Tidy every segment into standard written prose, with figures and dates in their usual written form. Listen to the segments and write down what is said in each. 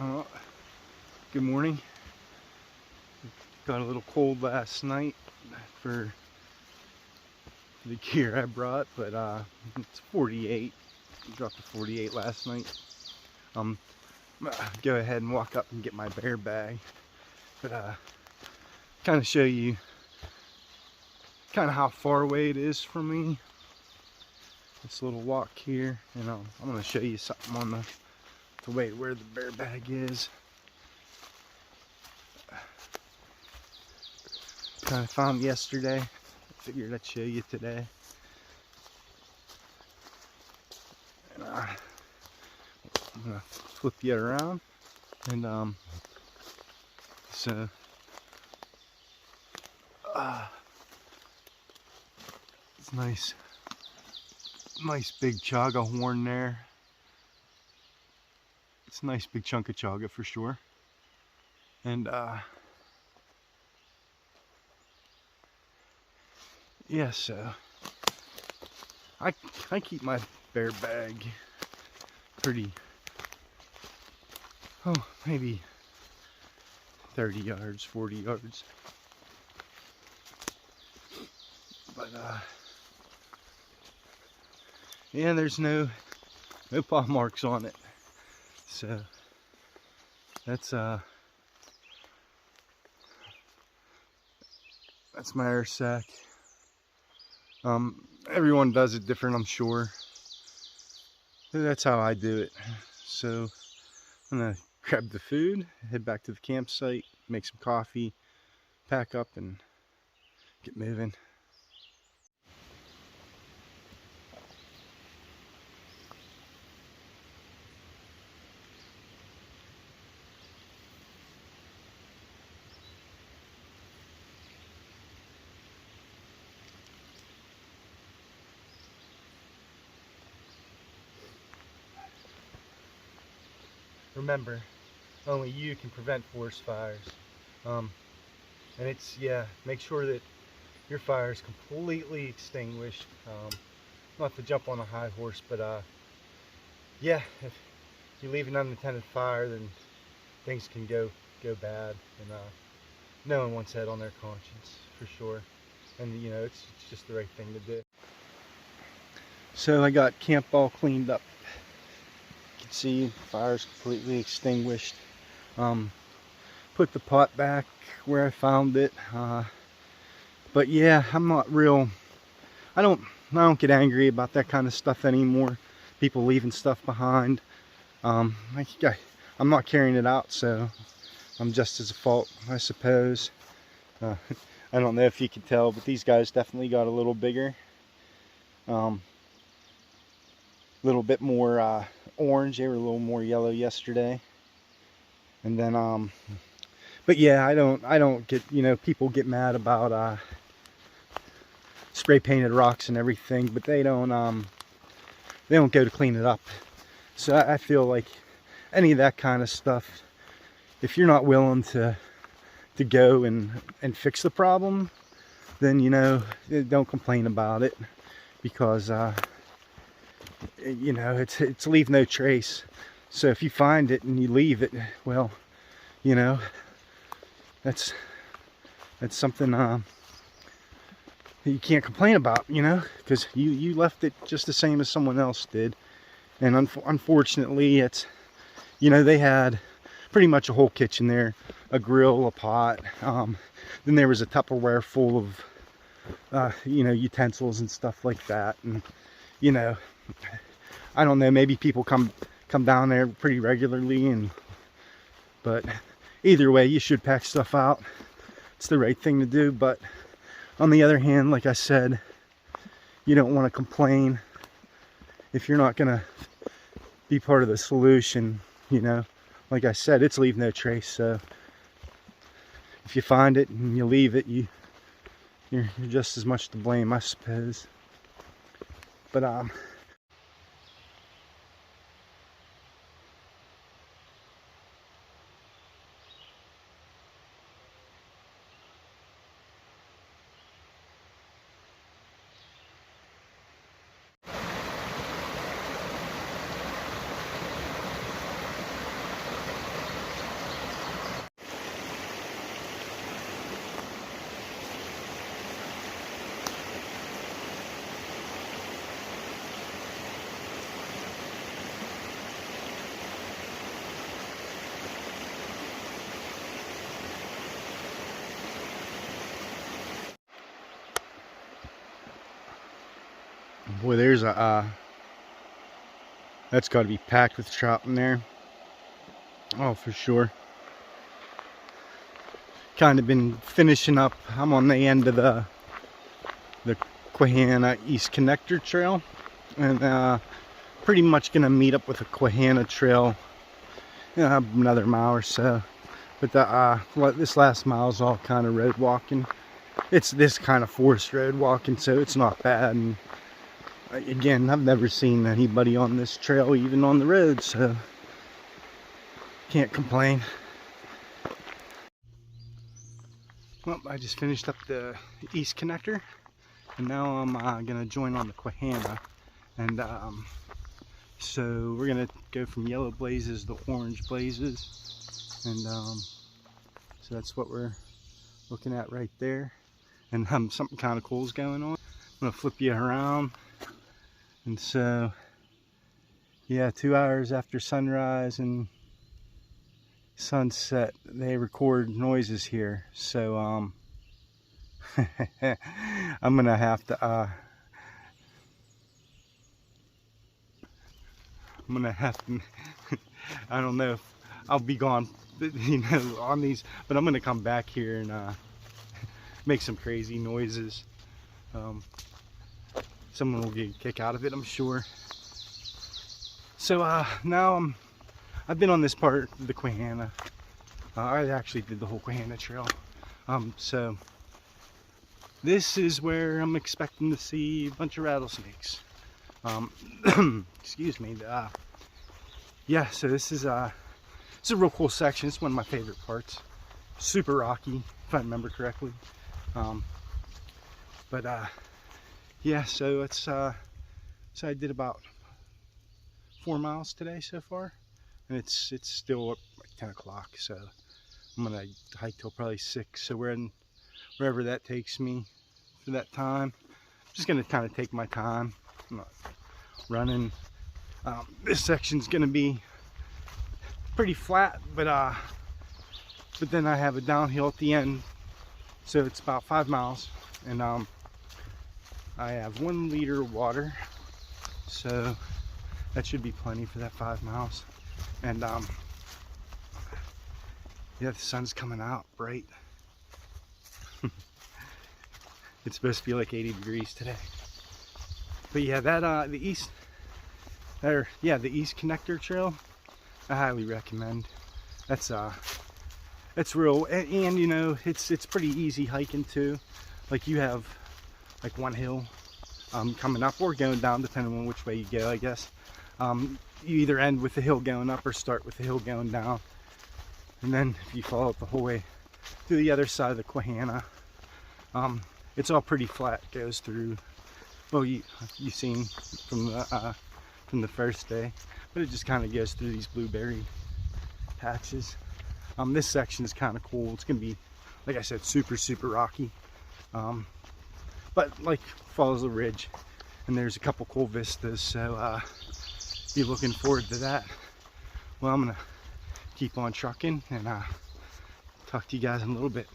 Uh, Good morning. Got a little cold last night for the gear I brought, but it's 48. Dropped to 48 last night. I'm gonna go ahead and walk up and get my bear bag, but kind of show you kind of how far away it is from me. This little walk here, and I'm going to show you something on the way to where the bear bag is. Kind of found yesterday. Figured I'd show you today. And I'm gonna flip you around, and so it's nice big chaga horn there. It's a nice big chunk of chaga for sure, and yeah, so I keep my bear bag pretty, maybe 30 yards, 40 yards. But yeah, there's no paw marks on it. So that's my air sack. Everyone does it different, I'm sure. That's how I do it. So I'm gonna grab the food, head back to the campsite, make some coffee, pack up, and get moving. Remember, only you can prevent forest fires. And it's, yeah, make sure that your fire is completely extinguished. Not to jump on a high horse, but yeah, if you leave an unattended fire, then things can go bad, and no one wants that on their conscience, for sure. And you know, it's just the right thing to do. So I got camp all cleaned up. You can see the fire's completely extinguished. Put the pot back where I found it. But yeah, I'm not real. I don't get angry about that kind of stuff anymore. People leaving stuff behind. I'm not carrying it out, so I'm just as at fault, I suppose. I don't know if you can tell, but these guys definitely got a little bigger. Little bit more orange. They were a little more yellow yesterday. And then but yeah, I don't get, you know, people get mad about spray painted rocks and everything, but they don't go to clean it up. So I feel like any of that kind of stuff, if you're not willing to go and fix the problem, then, you know, don't complain about it, because you know, it's leave no trace. So if you find it and you leave it, well, you know, that's something you can't complain about, you know, because you left it just the same as someone else did. And unfortunately, it's, you know, they had pretty much a whole kitchen there, a grill, a pot, then there was a Tupperware full of you know, utensils and stuff like that. And you know, I don't know, maybe people come down there pretty regularly, but either way, you should pack stuff out. It's the right thing to do. But on the other hand, like I said, you don't want to complain if you're not gonna be part of the solution. You know, like I said, it's leave no trace. So if you find it and you leave it, you're just as much to blame, I suppose. But Boy, there's a that's got to be packed with trout in there. Oh, for sure. Kind of been finishing up. I'm on the end of the Quehanna East Connector Trail, and pretty much gonna meet up with the Quehanna Trail another mile or so. But this last mile is all kind of road walking. It's this kind of forest road walking, so it's not bad. And again, I've never seen anybody on this trail, even on the road, so can't complain. Well, I just finished up the East Connector, and now I'm gonna join on the Quehanna, and so we're gonna go from yellow blazes to orange blazes, and so that's what we're looking at right there. And something kind of cool is going on. I'm gonna flip you around, and so yeah, 2 hours after sunrise and sunset, they record noises here. So I'm gonna have to I don't know if I'll be gone, you know, on these, but I'm gonna come back here and make some crazy noises. Someone will get a kick out of it, I'm sure. So now I've been on this part of the Quehanna. I actually did the whole Quehanna Trail. So this is where I'm expecting to see a bunch of rattlesnakes. Excuse me. Yeah, so this is it's a real cool section. It's one of my favorite parts. Super rocky, if I remember correctly. Yeah, so it's so I did about 4 miles today so far, and it's still up like 10 o'clock, so I'm gonna hike till probably 6. So we're in wherever that takes me for that time. I'm just gonna kind of take my time. I'm not running. This section's gonna be pretty flat, but then I have a downhill at the end, so it's about 5 miles, and I have 1 liter of water, so that should be plenty for that 5 miles. And yeah, the sun's coming out bright. It's supposed to be like 80 degrees today. But yeah, that the East Connector Trail, I highly recommend. That's real, and you know, it's pretty easy hiking too. Like, you have like one hill coming up or going down, depending on which way you go, I guess. You either end with the hill going up or start with the hill going down, and then if you follow it the whole way to the other side of the Quehanna, it's all pretty flat. It goes through, well, you've seen from the first day, but it just kind of goes through these blueberry patches. This section is kind of cool. It's gonna be, like I said, super rocky, but like follows the ridge, and there's a couple cool vistas, so be looking forward to that. Well, I'm gonna keep on trucking, and talk to you guys in a little bit.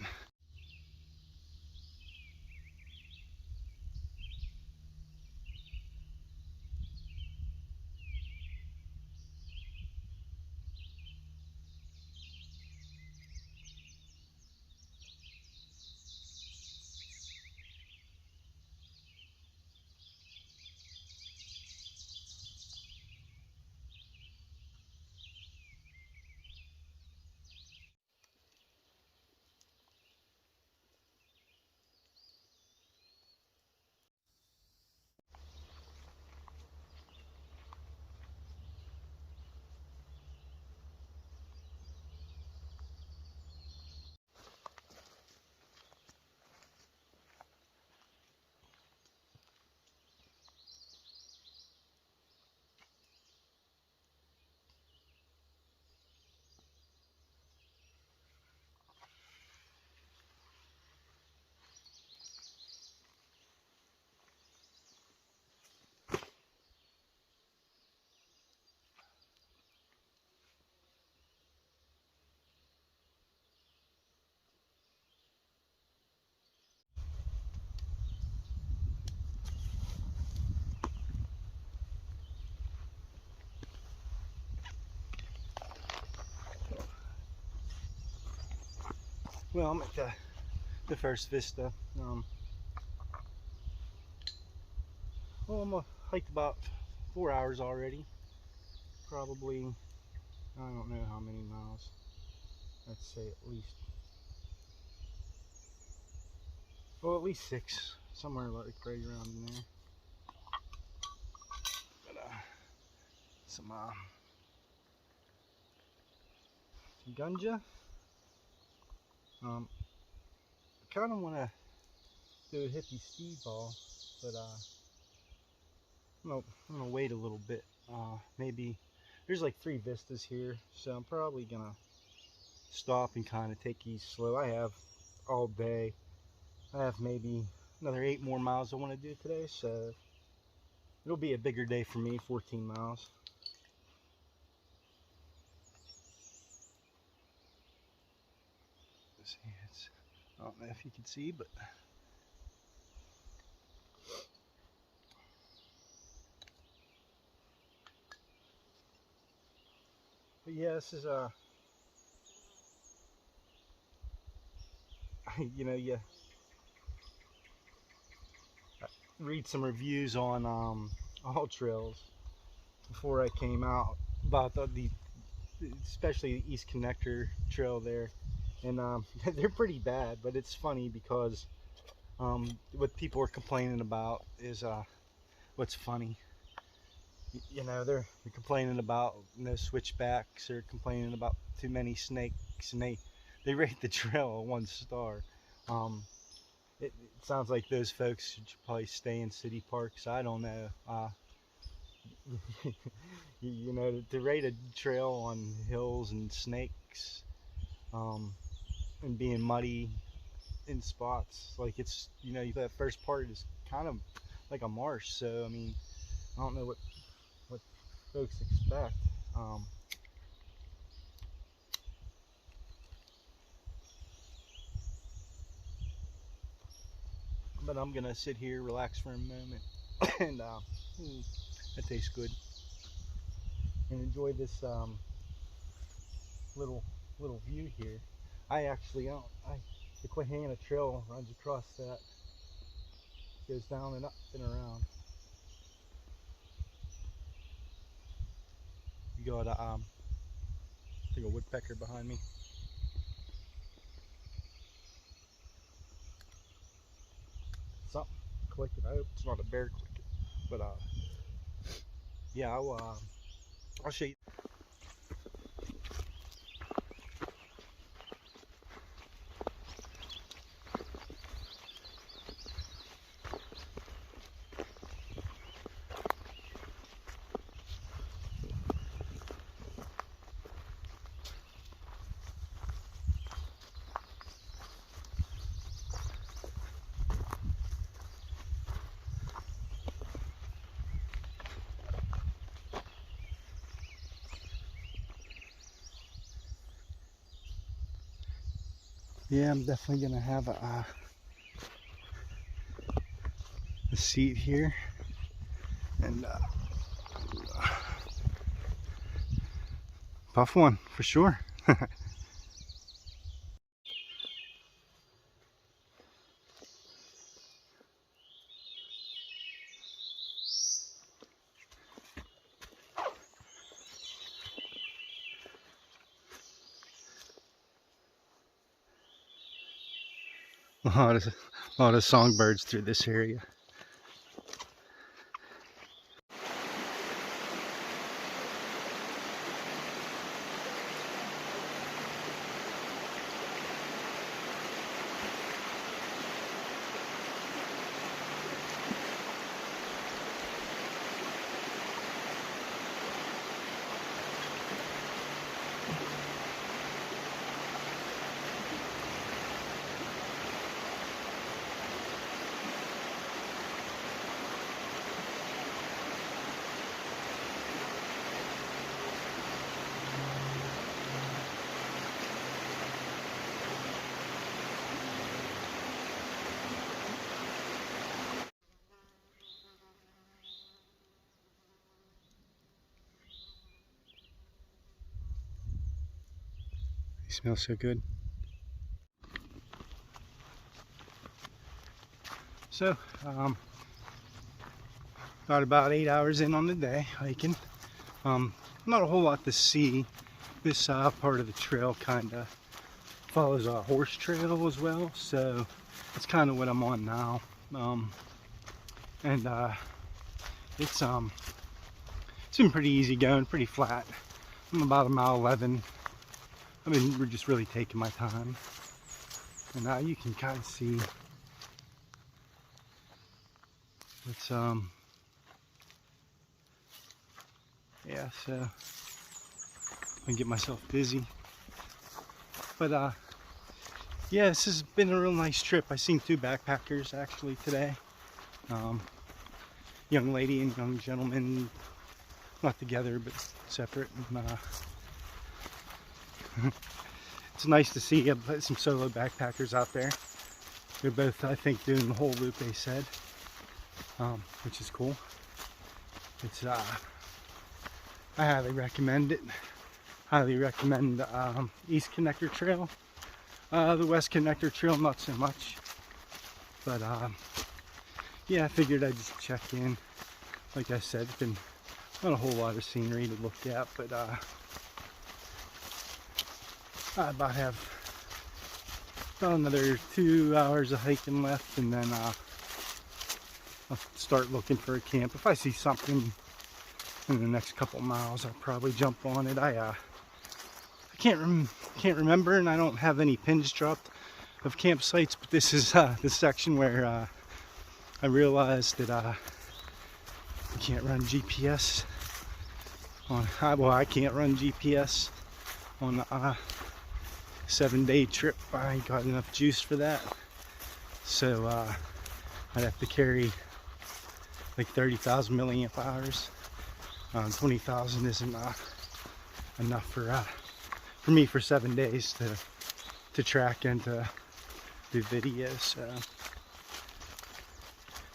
Well, I'm at the first Vista. Well, I'm hiked about 4 hours already. Probably, I don't know how many miles. Let's say at least, well, at least 6, somewhere like right around in there. But some gunja. I kind of want to do a hippie speed ball, but I'm gonna wait a little bit. Maybe there's like 3 vistas here, so I'm probably gonna stop and kind of take these slow. I have all day. I have maybe another 8 more miles I want to do today, so it'll be a bigger day for me. 14 miles. Let's see, I don't know if you can see, but yeah, this is you know, you read some reviews on all trails before I came out about the especially the East Connector trail there, and they're pretty bad. But it's funny because what people are complaining about is what's funny. You know, they're complaining about no switchbacks. They're complaining about too many snakes, and they rate the trail a 1 star. It sounds like those folks should probably stay in city parks. I don't know. You know, to rate a trail on hills and snakes, and being muddy in spots, like, it's, you know, that first part is kind of like a marsh. So I mean, I don't know what folks expect. But I'm gonna sit here, relax for a moment, and that tastes good, and enjoy this little view here. I actually don't. The Quehanna Trail runs across that, goes down and up and around. You got I think a woodpecker behind me. Something clicking. I hope it's not a bear clicking. But yeah, I'll show you. Yeah, I'm definitely gonna have a seat here, and puff one for sure. A lot of songbirds through this area. They smell so good. So, got about 8 hours in on the day hiking. Not a whole lot to see. This part of the trail kind of follows a horse trail as well, so it's kind of what I'm on now. It's been pretty easy going, pretty flat. I'm about a mile 11. I mean, we're just really taking my time, and you can kind of see it's yeah, so I get myself busy, but yeah, this has been a real nice trip. I seen 2 backpackers actually today, young lady and young gentleman, not together but separate, and it's nice to see some solo backpackers out there. They're both, I think, doing the whole loop, they said, which is cool. It's I highly recommend it. Highly recommend the East Connector Trail. The West Connector Trail, not so much. But yeah, I figured I'd just check in. Like I said, it's been not a whole lot of scenery to look at, but I about have about another 2 hours of hiking left, and then I'll start looking for a camp. If I see something in the next couple miles, I'll probably jump on it. I can't remember, and I don't have any pins dropped of campsites, but this is the section where I realized that you can't run GPS on, well, I can't run GPS on a 7-day trip. I ain't got enough juice for that, so I'd have to carry like 30,000 milliamp hours. 20,000 isn't enough for me for 7 days to track and to do videos. So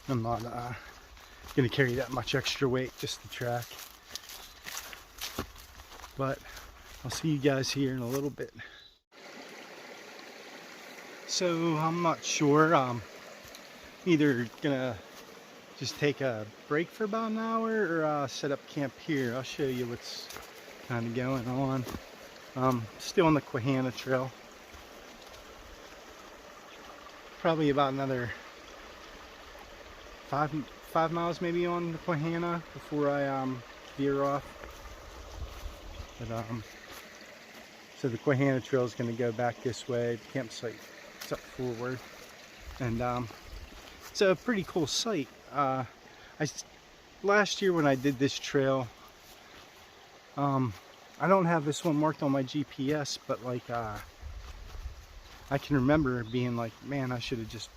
I'm not gonna carry that much extra weight just to track. But I'll see you guys here in a little bit. So I'm not sure. Either gonna just take a break for about an hour or set up camp here. I'll show you what's kind of going on. Still on the Quehanna Trail. Probably about another 5 miles maybe on the Quehanna before I veer off. But so the Quehanna Trail is going to go back this way. The campsite is up forward, and it's a pretty cool site. Last year when I did this trail, I don't have this one marked on my GPS, but like I can remember being like, man, I should have just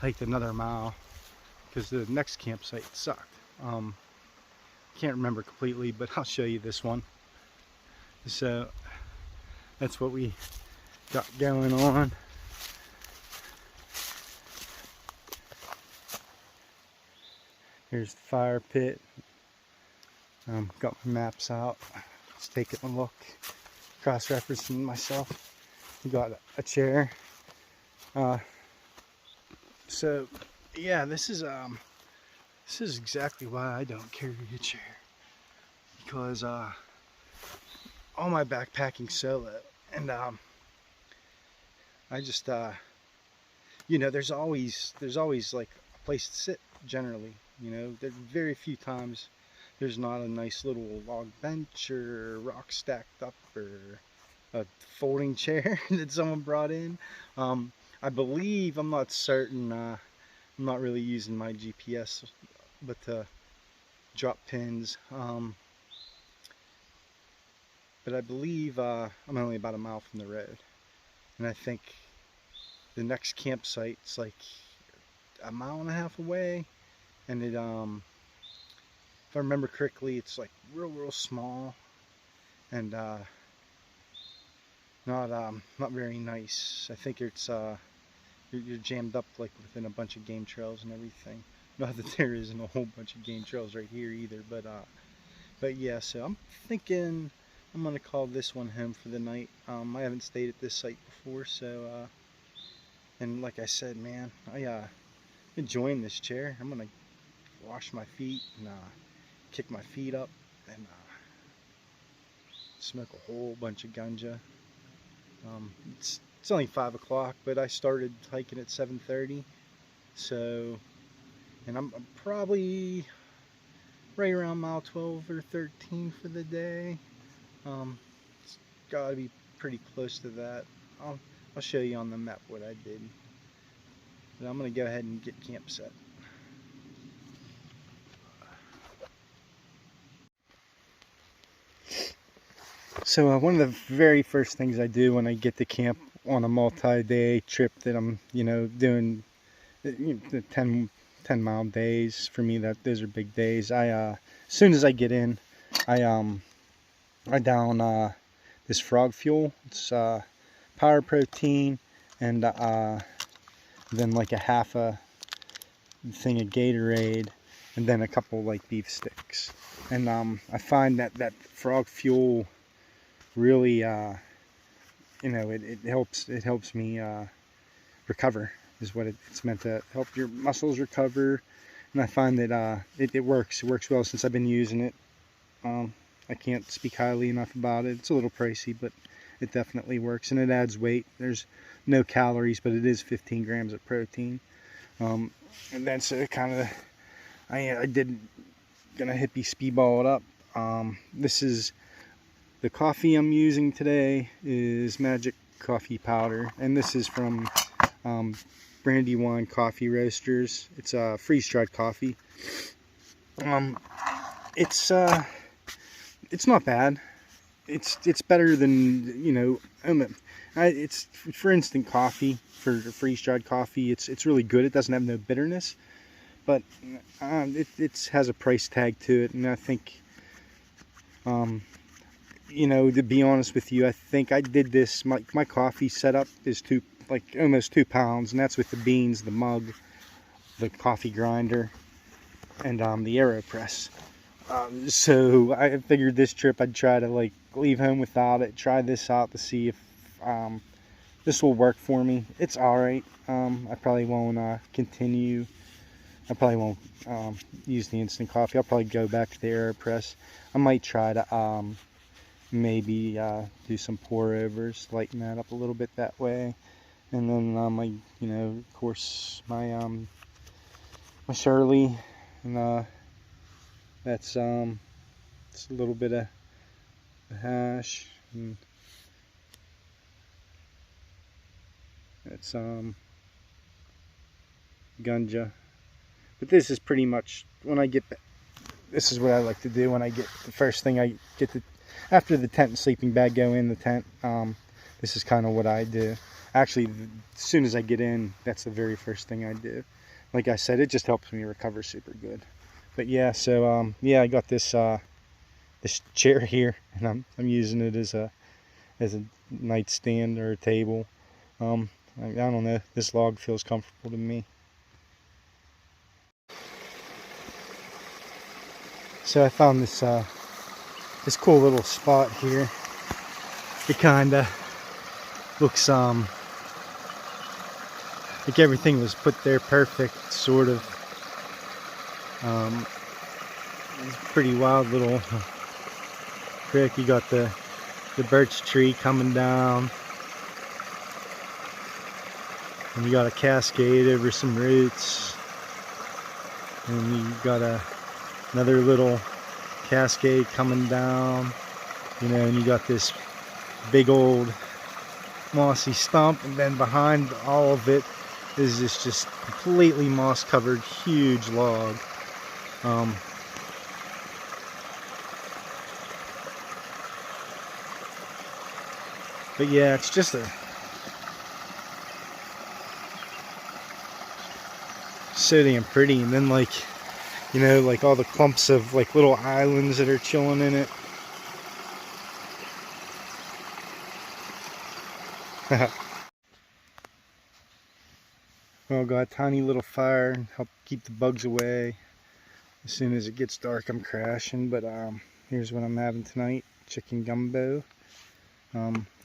hiked another mile, because the next campsite sucked. Can't remember completely, but I'll show you this one. So that's what we got going on. Here's the fire pit. Got my maps out. Just taking a look, cross-referencing myself. We got a chair. So yeah, this is exactly why I don't carry a chair, because all my backpacking solo, and I just you know, there's always like a place to sit. Generally, you know, there's very few times there's not a nice little log bench or rock stacked up or a folding chair that someone brought in. I believe, I'm not certain, I'm not really using my GPS, but to drop pins. But I believe I'm only about a mile from the road, and I think the next campsite's like a mile and a half away, and it if I remember correctly, it's like real small, and not very nice. I think it's you're jammed up like within a bunch of game trails and everything. Not that there isn't a whole bunch of game trails right here either, but yeah. So I'm thinking I'm gonna call this one home for the night. I haven't stayed at this site before, so and like I said, man, I enjoying this chair. I'm gonna wash my feet and kick my feet up and smoke a whole bunch of ganja. It's only 5 o'clock, but I started hiking at 7:30, so, and I'm probably right around mile 12 or 13 for the day. It's got to be pretty close to that. I'll show you on the map what I did. But I'm going to go ahead and get camp set. So one of the very first things I do when I get to camp on a multi-day trip that I'm, doing, the 10-mile days, for me, those are big days. As soon as I get in, I down this frog fuel. It's power protein, and then like a half a thing of Gatorade, and then a couple like beef sticks. And I find that frog fuel really, it helps me recover. Is what it's meant to help your muscles recover. And I find that it works. It works well since I've been using it. I can't speak highly enough about it. It's a little pricey, but it definitely works, and it adds weight. There's no calories, but it is 15 grams of protein. And then so kind of, I did gonna hippie speedball it up. This is the coffee I'm using today is Magic Coffee Powder, and this is from Brandywine Coffee Roasters. It's freeze-dried coffee. It's not bad. It's better than, it's for instant coffee, for freeze-dried coffee. It's really good. It doesn't have no bitterness, but it has a price tag to it, and I think, to be honest with you, I think I did this. My coffee setup is almost 2 pounds, and that's with the beans, the mug, the coffee grinder, and the AeroPress. So I figured this trip I'd try to leave home without it, try this out to see if this will work for me. It's alright. I probably won't continue. I probably won't use the instant coffee. I'll probably go back to the AeroPress. I might try to maybe do some pour overs, lighten that up a little bit that way. And then of course my Shirley, and that's it's a little bit of hash, and that's ganja. But this is pretty much when I get back. This is what I like to do when I get the first thing I get to, after the tent and sleeping bag go in the tent. This is kind of what I do. Actually, as soon as I get in, that's the very first thing I do. Like I said, it just helps me recover super good. But yeah, so yeah, I got this this chair here, and I'm using it as a nightstand or a table. I don't know. This log feels comfortable to me. So I found this this cool little spot here. It kind of looks like everything was put there perfect, sort of. It's a pretty wild little creek. You got the birch tree coming down, and you got a cascade over some roots, and you got another little cascade coming down, and you got this big old mossy stump, and then behind all of it is this just completely moss covered huge log. But yeah, it's just so damn pretty. And then like all the clumps of little islands that are chilling in it. Well, got a tiny little fire and help keep the bugs away. As soon as it gets dark, I'm crashing. But here's what I'm having tonight: chicken gumbo.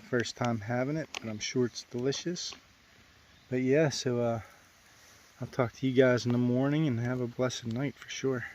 First time having it, but I'm sure it's delicious. But yeah, so I'll talk to you guys in the morning, and have a blessed night for sure.